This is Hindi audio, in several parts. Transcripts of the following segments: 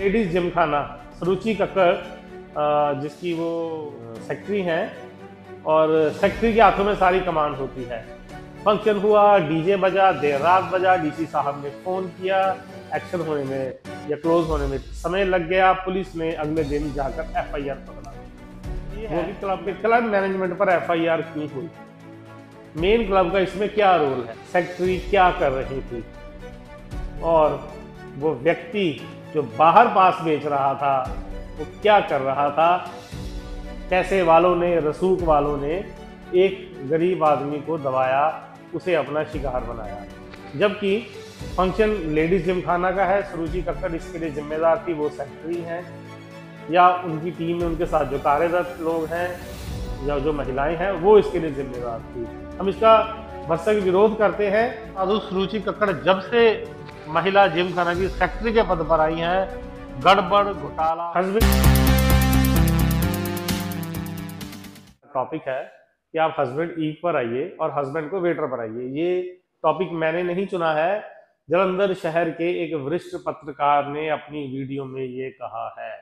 लेडीज जिमखाना सुरुचि कक्कड़ जिसकी वो सेक्रेटरी हैं और सेक्रेटरी के हाथों में सारी कमांड होती है। फंक्शन हुआ, डीजे बजा, देर रात बजा, डीसी साहब ने फोन किया, एक्शन होने में या क्लोज होने में समय लग गया। पुलिस ने अगले दिन जाकर एफआईआर पकड़ा। वो भी क्लब के क्लब मैनेजमेंट पर एफआईआर क्यों हुई, मेन क्लब का इसमें क्या रोल है, सेक्रेटरी क्या कर रही थी और वो व्यक्ति जो बाहर पास बेच रहा था वो क्या कर रहा था। पैसे वालों ने, रसूख वालों ने एक गरीब आदमी को दबाया, उसे अपना शिकार बनाया। जबकि फंक्शन लेडीज जिमखाना का है, सुरुचि कक्कड़ इसके लिए जिम्मेदार थी, वो सेक्रेटरी हैं या उनकी टीम में उनके साथ जो कार्यरत लोग हैं या जो महिलाएं हैं वो इसके लिए जिम्मेदार थी। हम इसका भरसक विरोध करते हैं। साधु सुरुचि कक्कड़ जब से महिला जिमखाना की सेक्रेटरी के पद पर आई हैं, गड़बड़ घोटाला टॉपिक है कि आप हस्बैंड ईव पर आइए और हस्बैंड को वेटर पर आइए। ये टॉपिक मैंने नहीं चुना है, जालंधर शहर के एक वरिष्ठ पत्रकार ने अपनी वीडियो में ये कहा है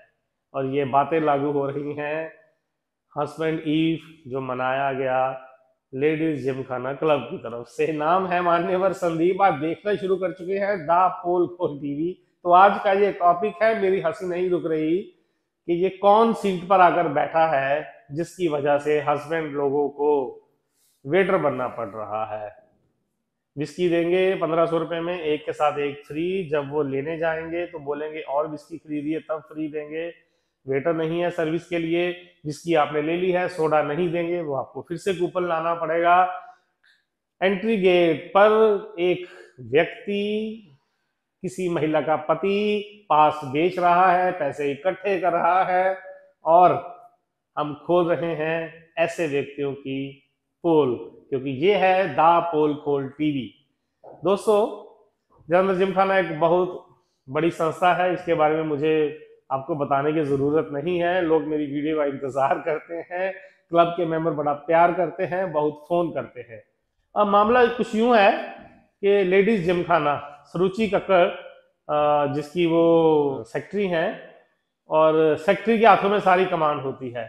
और ये बातें लागू हो रही हैं हस्बैंड ईव जो मनाया गया लेडीज जिमखाना क्लब की तरफ से। नाम है मान्यवर संदीप, आप देखना शुरू कर चुके हैं दा पोल खोल टीवी। तो आज का ये टॉपिक है, मेरी हंसी नहीं रुक रही कि ये कौन सीट पर आकर बैठा है जिसकी वजह से हस्बैंड लोगों को वेटर बनना पड़ रहा है। विस्की देंगे 1500 रुपए में, एक के साथ एक फ्री। जब वो लेने जाएंगे तो बोलेंगे और विस्की खरीदिए तब फ्री देंगे। वेटर नहीं है सर्विस के लिए, जिसकी आपने ले ली है, सोडा नहीं देंगे, वो आपको फिर से कूपन लाना पड़ेगा। एंट्री गेट पर एक व्यक्ति किसी महिला का पति पास बेच रहा है, पैसे इकट्ठे कर रहा है और हम खोल रहे हैं ऐसे व्यक्तियों की पोल, क्योंकि ये है दा पोल खोल टीवी। दोस्तों, जालंधर जिमखाना एक बहुत बड़ी संस्था है, इसके बारे में मुझे आपको बताने की जरूरत नहीं है। लोग मेरी वीडियो का इंतजार करते हैं, क्लब के मेंबर बड़ा प्यार करते हैं, बहुत फोन करते हैं। अब मामला कुछ यूं है कि लेडीज जिमखाना सुरुचि कक्कड़ जिसकी वो सेक्रेटरी हैं और सेक्रेटरी के हाथों में सारी कमांड होती है।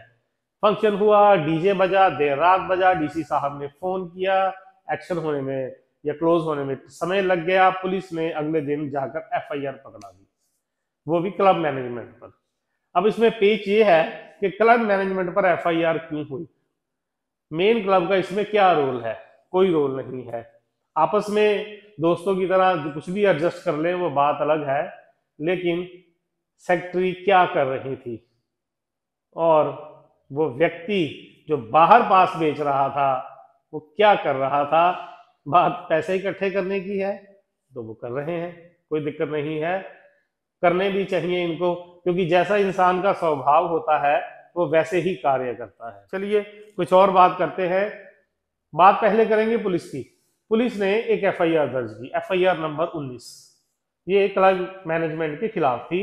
फंक्शन हुआ, डीजे बजा, देर रात बजा, डीसी साहब ने फोन किया, एक्शन होने में या क्लोज होने में समय लग गया। पुलिस ने अगले दिन जाकर एफआईआर पकड़ा दी, वो भी क्लब मैनेजमेंट पर। अब इसमें पेच ये है कि क्लब मैनेजमेंट पर एफआईआर क्यों हुई, मेन क्लब का इसमें क्या रोल है, कोई रोल नहीं है। आपस में दोस्तों की तरह कुछ भी एडजस्ट कर ले वो बात अलग है, लेकिन सेक्रेटरी क्या कर रही थी और वो व्यक्ति जो बाहर पास बेच रहा था वो क्या कर रहा था। बात पैसे इकट्ठे करने की है तो वो कर रहे हैं, कोई दिक्कत नहीं है, करने भी चाहिए इनको, क्योंकि जैसा इंसान का स्वभाव होता है वो वैसे ही कार्य करता है। चलिए कुछ और बात करते हैं। बात पहले करेंगे पुलिस की। पुलिस ने एक एफआईआर दर्ज की, एफआईआर नंबर 19। ये क्लब मैनेजमेंट के खिलाफ थी,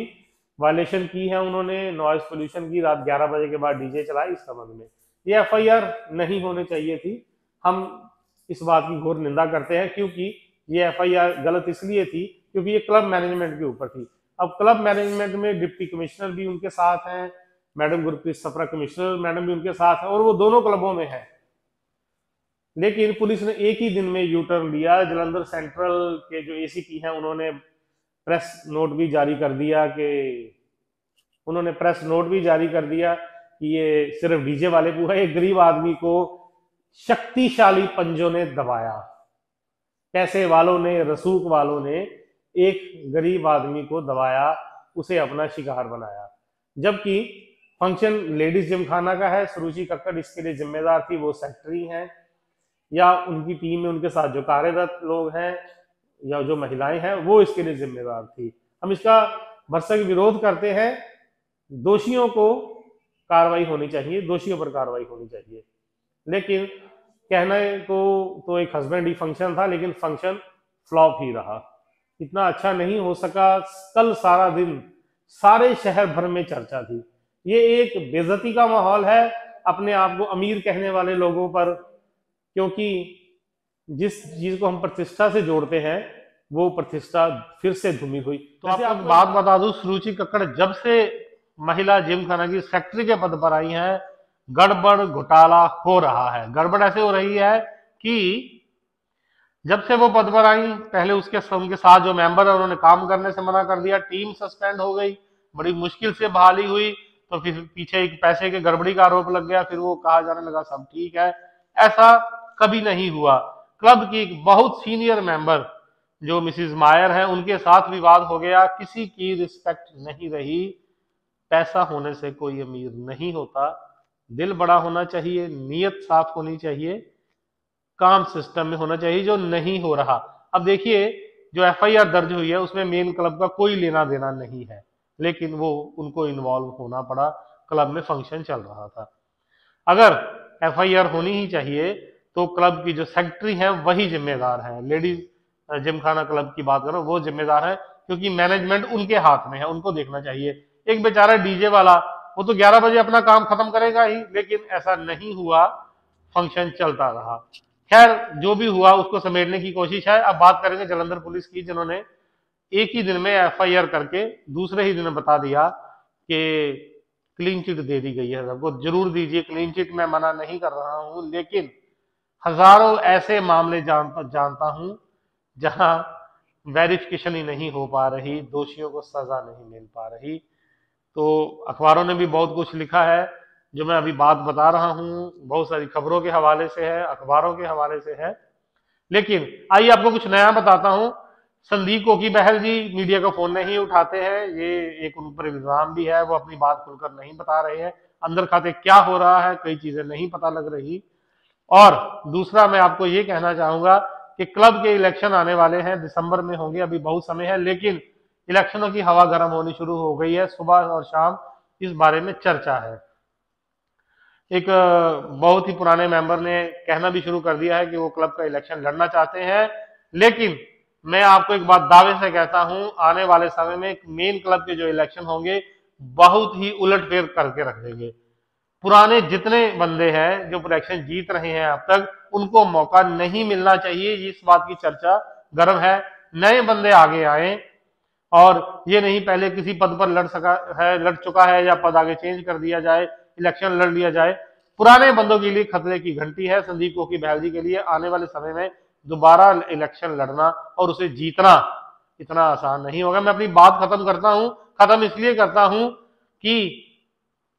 वायलेशन की है उन्होंने, नॉइज पोल्यूशन की, रात 11 बजे के बाद डीजे चलाई, इस संबंध में ये एफआईआर नहीं होनी चाहिए थी। हम इस बात की घोर निंदा करते हैं, क्योंकि ये एफआईआर गलत इसलिए थी क्योंकि ये क्लब मैनेजमेंट के ऊपर थी। अब क्लब मैनेजमेंट में डिप्टी कमिश्नर भी उनके साथ हैं, मैडम गुरप्रीत सफरा कमिश्नर मैडम भी उनके साथ हैं और वो दोनों क्लबों में है। लेकिन पुलिस ने एक ही दिन में यू टर्न लिया। जालंधर सेंट्रल के जो एसीपी हैं उन्होंने प्रेस नोट भी जारी कर दिया कि ये सिर्फ डीजे वाले को है, एक गरीब आदमी को शक्तिशाली पंजों ने दबाया, पैसे वालों ने, रसूख वालों ने एक गरीब आदमी को दबाया, उसे अपना शिकार बनाया। जबकि फंक्शन लेडीज जिमखाना का है, सुरुचि कक्कड़ इसके लिए जिम्मेदार थी, वो सेक्रेटरी हैं या उनकी टीम में उनके साथ जो कार्यरत लोग हैं या जो महिलाएं हैं वो इसके लिए जिम्मेदार थी। हम इसका भरसक विरोध करते हैं। दोषियों को कार्रवाई होनी चाहिए, दोषियों पर कार्रवाई होनी चाहिए। लेकिन कहने को तो एक हस्बैंड ही फंक्शन था, लेकिन फंक्शन फ्लॉप ही रहा, इतना अच्छा नहीं हो सका। कल सारा दिन सारे शहर भर में चर्चा थी। ये एक बेइज्जती का माहौल है अपने आप को अमीर कहने वाले लोगों पर, क्योंकि जिस चीज को हम प्रतिष्ठा से जोड़ते हैं वो प्रतिष्ठा फिर से धूमिल हुई। तो आपको एक बात बता दूं, सुरुचि कक्कड़ जब से महिला जिम खाना की सेक्रेटरी के पद पर आई है, गड़बड़ घोटाला हो रहा है। गड़बड़ ऐसे हो रही है कि जब से वो पद पर आई, पहले उनके साथ जो मेंबर है उन्होंने काम करने से मना कर दिया, टीम सस्पेंड हो गई, बड़ी मुश्किल से बहाली हुई, तो फिर पीछे एक पैसे के गड़बड़ी का आरोप लग गया, फिर वो कहा जाने लगा सब ठीक है। ऐसा कभी नहीं हुआ। क्लब की एक बहुत सीनियर मेंबर जो मिसिज मायर है, उनके साथ विवाद हो गया, किसी की रिस्पेक्ट नहीं रही। पैसा होने से कोई अमीर नहीं होता, दिल बड़ा होना चाहिए, नीयत साफ होनी चाहिए, काम सिस्टम में होना चाहिए, जो नहीं हो रहा। अब देखिए, जो एफआईआर दर्ज हुई है उसमें मेन क्लब का कोई लेना देना नहीं है, लेकिन वो उनको इन्वॉल्व होना पड़ा, क्लब में फंक्शन चल रहा था। अगर एफआईआर होनी ही चाहिए तो क्लब की जो सेक्रेटरी है वही जिम्मेदार है। लेडीज जिमखाना क्लब की बात करो, वो जिम्मेदार है, क्योंकि मैनेजमेंट उनके हाथ में है, उनको देखना चाहिए। एक बेचारा डीजे वाला, वो तो 11 बजे अपना काम खत्म करेगा ही, लेकिन ऐसा नहीं हुआ, फंक्शन चलता रहा। खैर, जो भी हुआ उसको समेटने की कोशिश है। अब बात करेंगे जालंधर पुलिस की, जिन्होंने एक ही दिन में एफआईआर करके दूसरे ही दिन बता दिया कि क्लीन चिट दे दी गई है। सबको जरूर दीजिए क्लीन चिट, मैं मना नहीं कर रहा हूं, लेकिन हजारों ऐसे मामले जानता हूं जहां वेरिफिकेशन ही नहीं हो पा रही, दोषियों को सजा नहीं मिल पा रही। तो अखबारों ने भी बहुत कुछ लिखा है, जो मैं अभी बात बता रहा हूं बहुत सारी खबरों के हवाले से है, अखबारों के हवाले से है। लेकिन आइए आपको कुछ नया बताता हूं। संदीप कोकी बहल जी मीडिया का फोन नहीं उठाते हैं, ये एक उन पर इल्जाम भी है, वो अपनी बात खुलकर नहीं बता रहे हैं, अंदर खाते क्या हो रहा है कई चीजें नहीं पता लग रही। और दूसरा मैं आपको ये कहना चाहूंगा कि क्लब के इलेक्शन आने वाले हैं, दिसंबर में होंगे, अभी बहुत समय है, लेकिन इलेक्शनों की हवा गर्म होनी शुरू हो गई है। सुबह और शाम इस बारे में चर्चा है। एक बहुत ही पुराने मेंबर ने कहना भी शुरू कर दिया है कि वो क्लब का इलेक्शन लड़ना चाहते हैं। लेकिन मैं आपको एक बात दावे से कहता हूं, आने वाले समय में मेन क्लब के जो इलेक्शन होंगे बहुत ही उलटफेर करके रख देंगे। पुराने जितने बंदे हैं जो इलेक्शन जीत रहे हैं अब तक, उनको मौका नहीं मिलना चाहिए, इस बात की चर्चा गर्म है। नए बंदे आगे आए, और ये नहीं पहले किसी पद पर लड़ चुका है या पद आगे चेंज कर दिया जाए, इलेक्शन लड़ लिया जाए। पुराने बंदों के लिए खतरे की घंटी है। संदीप कोकी बहल जी के लिए आने वाले समय में दोबारा इलेक्शन लड़ना और उसे जीतना इतना आसान नहीं होगा। मैं अपनी बात खत्म करता हूं, खत्म इसलिए करता हूं कि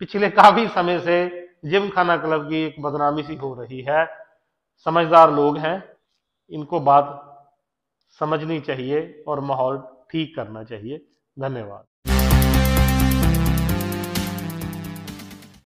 पिछले काफी समय से जिम खाना क्लब की एक बदनामी सी हो रही है। समझदार लोग हैं, इनको बात समझनी चाहिए और माहौल ठीक करना चाहिए। धन्यवाद।